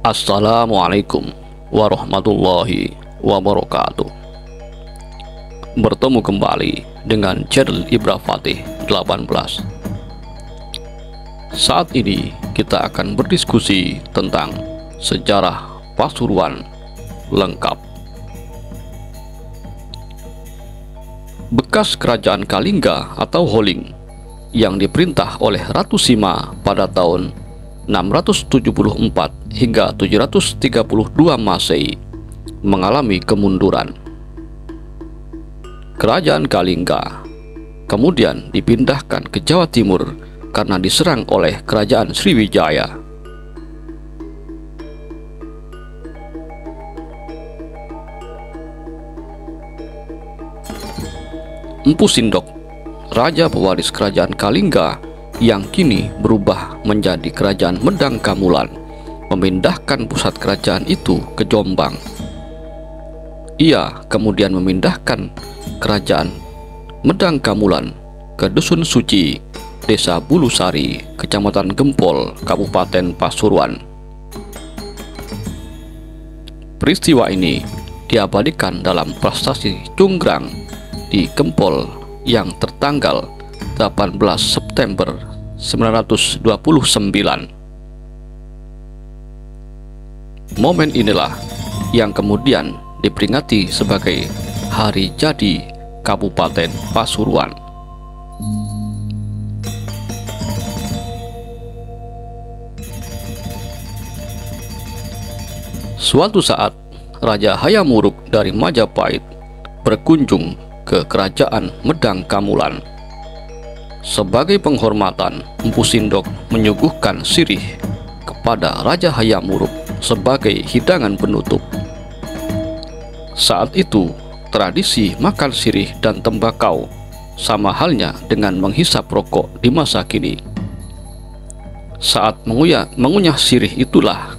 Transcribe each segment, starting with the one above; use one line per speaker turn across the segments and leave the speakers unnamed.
Assalamualaikum warahmatullahi wabarakatuh. Bertemu kembali dengan channel Ibra Fatih 18. Saat ini kita akan berdiskusi tentang sejarah Pasuruan lengkap. Bekas kerajaan Kalingga atau Holling yang diperintah oleh Ratu Sima pada tahun 674 hingga 732 Masehi mengalami kemunduran. Kerajaan Kalingga kemudian dipindahkan ke Jawa Timur karena diserang oleh kerajaan Sriwijaya. Empu Sindok, raja pewaris kerajaan Kalingga yang kini berubah menjadi kerajaan Medang Kamulan, memindahkan pusat kerajaan itu ke Jombang. Ia kemudian memindahkan kerajaan Medang Kamulan ke Dusun Suci, Desa Bulusari, Kecamatan Gempol, Kabupaten Pasuruan. Peristiwa ini diabadikan dalam prasasti Cunggrang di Gempol yang tertanggal 18 September 1929. Momen inilah yang kemudian diperingati sebagai Hari Jadi Kabupaten Pasuruan. Suatu saat, Raja Hayam Wuruk dari Majapahit berkunjung ke kerajaan Medang Kamulan. Sebagai penghormatan, Empu Sindok menyuguhkan sirih kepada Raja Hayam Wuruk sebagai hidangan penutup. Saat itu, tradisi makan sirih dan tembakau sama halnya dengan menghisap rokok di masa kini. Saat mengunyah sirih itulah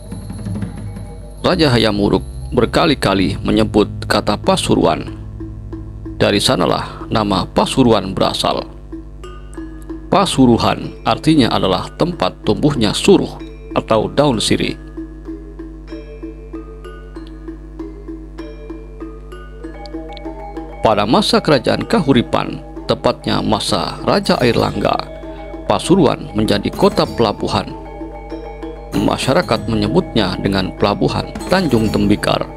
Raja Hayam Wuruk berkali-kali menyebut kata Pasuruan. Dari sanalah nama Pasuruan berasal. Pasuruhan artinya adalah tempat tumbuhnya suruh atau daun sirih. Pada masa kerajaan Kahuripan, tepatnya masa Raja Airlangga, Pasuruan menjadi kota pelabuhan. Masyarakat menyebutnya dengan Pelabuhan Tanjung Tembikar.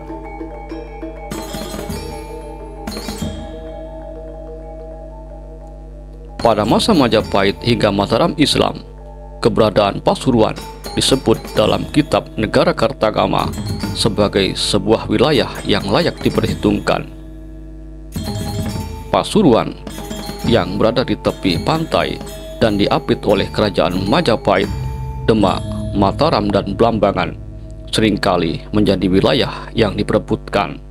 Pada masa Majapahit hingga Mataram Islam, keberadaan Pasuruan disebut dalam kitab Negara Kartagama sebagai sebuah wilayah yang layak diperhitungkan. Pasuruan yang berada di tepi pantai dan diapit oleh kerajaan Majapahit, Demak, Mataram, dan Blambangan seringkali menjadi wilayah yang diperebutkan.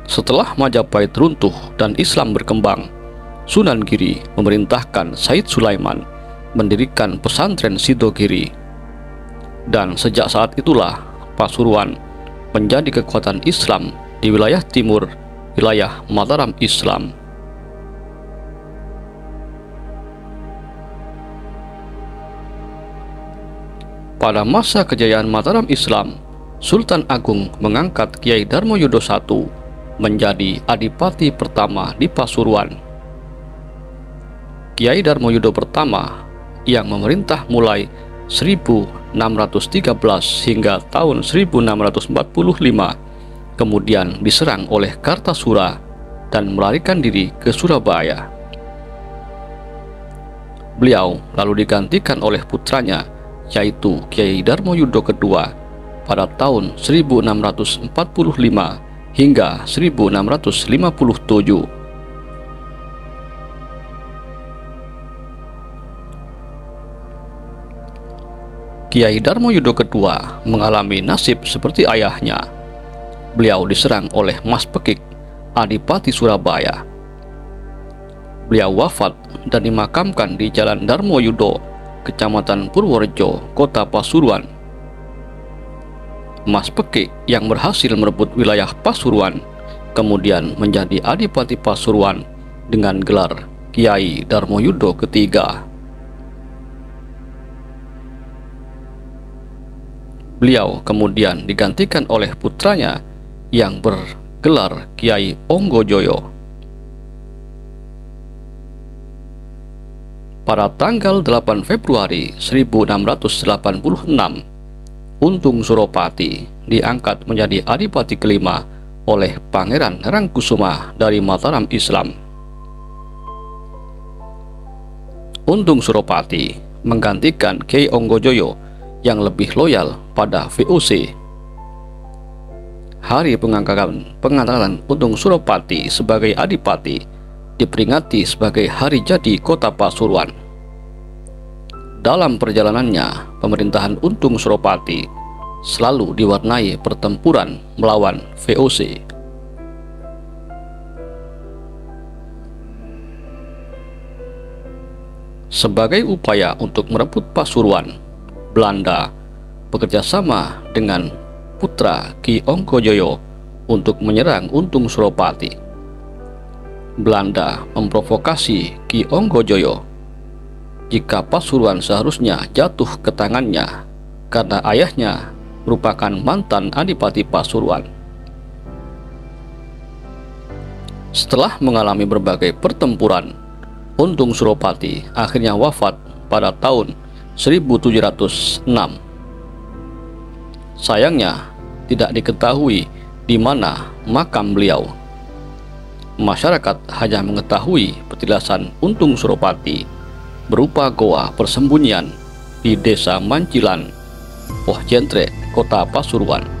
Setelah Majapahit runtuh dan Islam berkembang, Sunan Giri memerintahkan Said Sulaiman mendirikan pesantren Sidogiri. Dan sejak saat itulah Pasuruan menjadi kekuatan Islam di wilayah timur, wilayah Mataram Islam. Pada masa kejayaan Mataram Islam, Sultan Agung mengangkat Kiai Darmoyodo I menjadi adipati pertama di Pasuruan. Kiai Darmoyodo pertama yang memerintah mulai 1613 hingga tahun 1645 kemudian diserang oleh Kartasura dan melarikan diri ke Surabaya. Beliau lalu digantikan oleh putranya, yaitu Kiai Darmoyodo II pada tahun 1645 hingga 1657. Kiai Darmoyodo II mengalami nasib seperti ayahnya. Beliau diserang oleh Mas Pekik, Adipati Surabaya. Beliau wafat dan dimakamkan di Jalan Darmoyodo, Kecamatan Purworejo, Kota Pasuruan. Mas Pekik yang berhasil merebut wilayah Pasuruan kemudian menjadi Adipati Pasuruan dengan gelar Kiai Darmoyudo III. Beliau kemudian digantikan oleh putranya yang bergelar Kiai Onggojoyo. Pada tanggal 8 Februari 1686, Untung Suropati diangkat menjadi adipati kelima oleh Pangeran Rangkusuma dari Mataram Islam. Untung Suropati menggantikan Kiai Onggojoyo yang lebih loyal pada VOC. Hari pengangkatan Untung Suropati sebagai adipati diperingati sebagai hari jadi kota Pasuruan. Dalam perjalanannya, pemerintahan Untung Suropati selalu diwarnai pertempuran melawan VOC. Sebagai upaya untuk merebut Pasuruan, Belanda bekerjasama dengan putra Ki Onggojoyo untuk menyerang Untung Suropati. Belanda memprovokasi Ki Onggojoyo jika Pasuruan seharusnya jatuh ke tangannya karena ayahnya merupakan mantan adipati Pasuruan. Setelah mengalami berbagai pertempuran, Untung Suropati akhirnya wafat pada tahun 1706. Sayangnya, tidak diketahui di mana makam beliau. Masyarakat hanya mengetahui petilasan Untung Suropati berupa goa persembunyian di Desa Mancilan, Poh Jentre, Kota Pasuruan.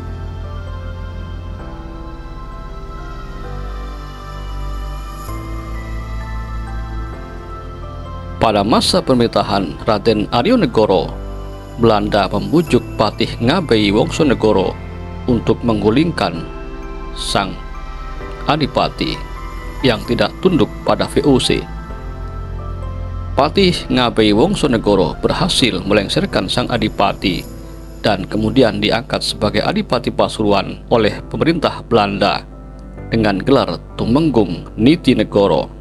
Pada masa pemerintahan Raden Arionegoro, Belanda membujuk Patih Ngabei Wongsonegoro untuk menggulingkan sang adipati yang tidak tunduk pada VOC. Patih Ngabei Wongsonegoro berhasil melengsarkan sang adipati dan kemudian diangkat sebagai adipati Pasuruan oleh pemerintah Belanda dengan gelar Tumenggung Nitinegoro.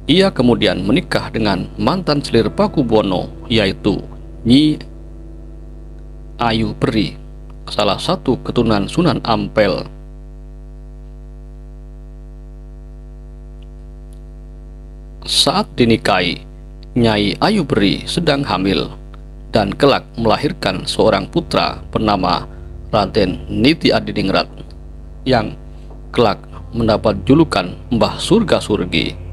Ia kemudian menikah dengan mantan selir Pakubono, yaitu Nyi Ayu Peri, salah satu keturunan Sunan Ampel. Saat dinikahi, Nyai Ayu Peri sedang hamil dan kelak melahirkan seorang putra bernama Raden Niti Adiningrat yang kelak mendapat julukan Mbah Surga Surgi.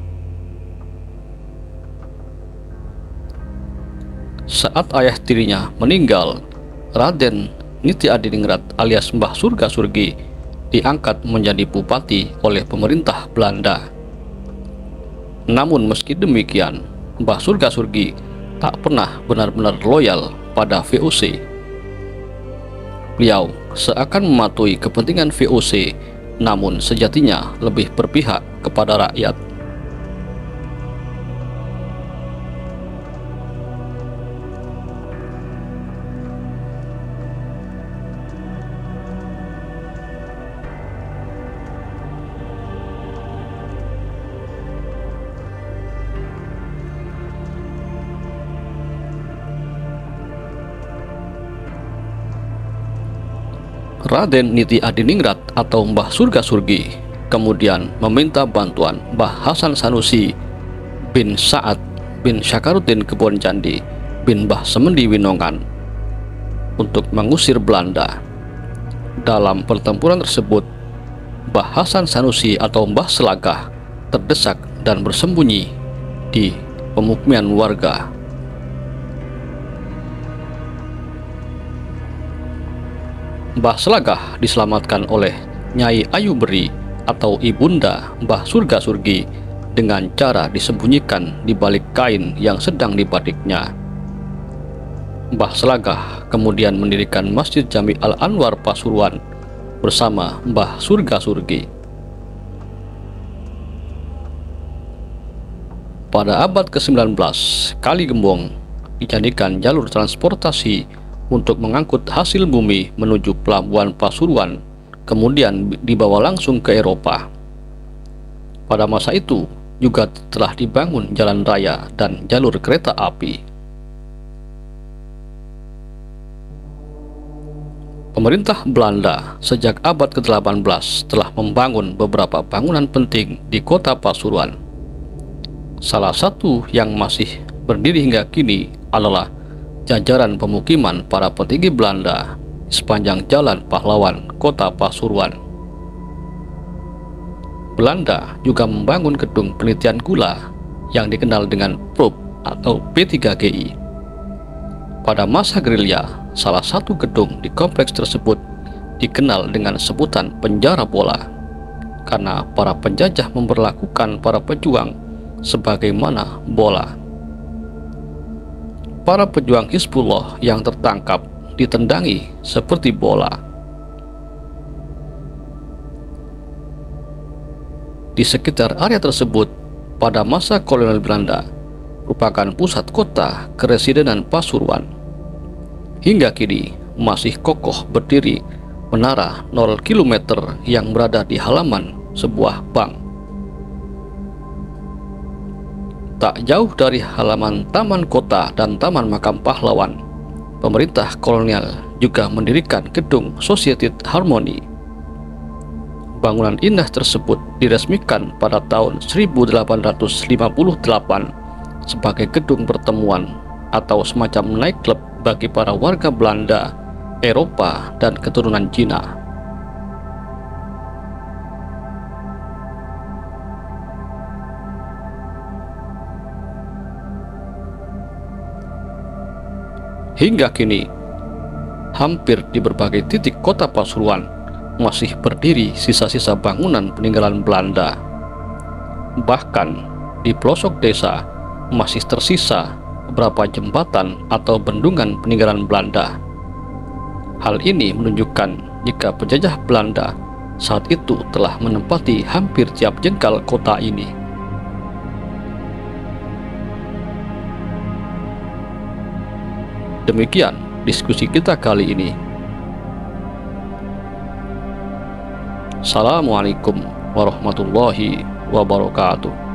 Saat ayah tirinya meninggal, Raden Niti Adiningrat alias Mbah Surga Surgi diangkat menjadi bupati oleh pemerintah Belanda. Namun meski demikian, Mbah Surga Surgi tak pernah benar-benar loyal pada VOC. Beliau seakan mematuhi kepentingan VOC, namun sejatinya lebih berpihak kepada rakyat. Raden Niti Adiningrat atau Mbah Surga Surgi kemudian meminta bantuan Mbah Hasan Sanusi bin Sa'ad bin Syakaruddin Kebon Candi bin Mbah Semendi Winongan untuk mengusir Belanda. Dalam pertempuran tersebut, Mbah Hasan Sanusi atau Mbah Selagah terdesak dan bersembunyi di pemukiman warga. Mbah Selagah diselamatkan oleh Nyai Ayu Beri atau ibunda Mbah Surga Surgi dengan cara disembunyikan di balik kain yang sedang dibadiknya. Mbah Selagah kemudian mendirikan Masjid Jami Al-Anwar Pasuruan bersama Mbah Surga Surgi. Pada abad ke-19, Kali Gembong dijadikan jalur transportasi untuk mengangkut hasil bumi menuju pelabuhan Pasuruan, kemudian dibawa langsung ke Eropa. Pada masa itu, juga telah dibangun jalan raya dan jalur kereta api. Pemerintah Belanda sejak abad ke-18 telah membangun beberapa bangunan penting di kota Pasuruan. Salah satu yang masih berdiri hingga kini adalah jajaran pemukiman para petinggi Belanda di sepanjang Jalan Pahlawan, kota Pasuruan. Belanda juga membangun gedung penelitian gula yang dikenal dengan PROP atau P3GI. Pada masa gerilya, salah satu gedung di kompleks tersebut dikenal dengan sebutan penjara bola karena para penjajah memperlakukan para pejuang sebagaimana bola. Para pejuang Hizbullah yang tertangkap ditendangi seperti bola. Di sekitar area tersebut, pada masa kolonial Belanda, merupakan pusat kota keresidenan Pasuruan. Hingga kini masih kokoh berdiri menara 0 km yang berada di halaman sebuah bank. Tak jauh dari halaman Taman Kota dan Taman Makam Pahlawan, pemerintah kolonial juga mendirikan gedung Society Harmony. Bangunan indah tersebut diresmikan pada tahun 1858 sebagai gedung pertemuan atau semacam nightclub bagi para warga Belanda, Eropa, dan keturunan Cina. Hingga kini, hampir di berbagai titik kota Pasuruan masih berdiri sisa-sisa bangunan peninggalan Belanda. Bahkan di pelosok desa masih tersisa beberapa jembatan atau bendungan peninggalan Belanda. Hal ini menunjukkan jika penjajah Belanda saat itu telah menempati hampir tiap jengkal kota ini. Demikian diskusi kita kali ini. Assalamualaikum warahmatullahi wabarakatuh.